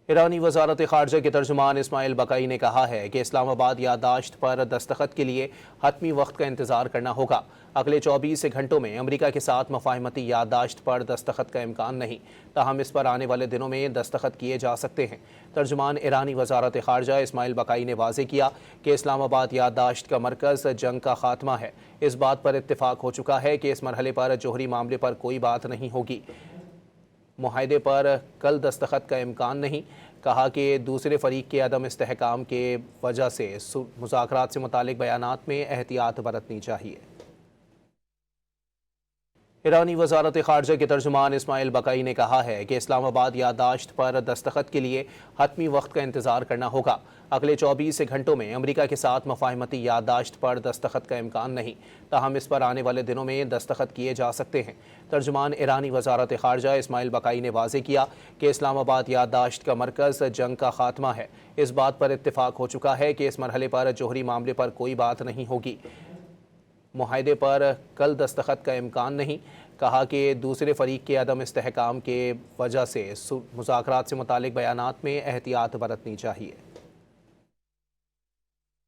ایرانی وزارت خارجہ کے ترجمان اسماعیل بقائی نے کہا ہے کہ اسلام آباد یادداشت پر دستخط کے لیے حتمی وقت کا انتظار کرنا ہوگا۔ اگلے 24 گھنٹوں میں امریکہ کے ساتھ مفاہمتی یادداشت پر دستخط کا امکان نہیں، تاہم اس پر آنے والے دنوں میں دستخط کیے جا سکتے ہیں۔ ترجمان ایرانی وزارت خارجہ اسماعیل بقائی نے واضح کیا کہ اسلام آباد یادداشت کا مرکز جنگ کا خاتمہ ہے۔ اس بات پر اتفاق ہو چکا ہے کہ اس مرحلے پر جوہری معاملے پر کوئی بات نہیں ہوگی۔ معاہدے پر کل دستخط کا امکان نہیں، کہا کہ دوسرے فریق کے عدم استحکام کی وجہ سے مذاکرات سے متعلق بیانات میں احتیاط برتنی چاہیے۔ ایرانی وزارت خارجہ کے ترجمان اسماعیل بقائی نے کہا ہے کہ اسلام آباد یادداشت پر دستخط کے لیے حتمی وقت کا انتظار کرنا ہوگا۔ اگلے 24 گھنٹوں میں امریکہ کے ساتھ مفاہمتی یادداشت پر دستخط کا امکان نہیں، تاہم اس پر آنے والے دنوں میں دستخط کیے جا سکتے ہیں۔ ترجمان ایرانی وزارت خارجہ اسماعیل بقائی نے واضح کیا کہ اسلام آباد یادداشت کا مرکز جنگ کا خاتمہ ہے۔ اس بات پر اتفاق ہو چکا ہے کہ اس مرحلے پر جوہری معاملے پر کوئی بات نہیں ہوگی۔ معاہدے پر کل دستخط کا امکان نہیں، کہا کہ دوسرے فریق کے عدم استحکام کی وجہ سے مذاکرات سے متعلق بیانات میں احتیاط برتنی چاہیے۔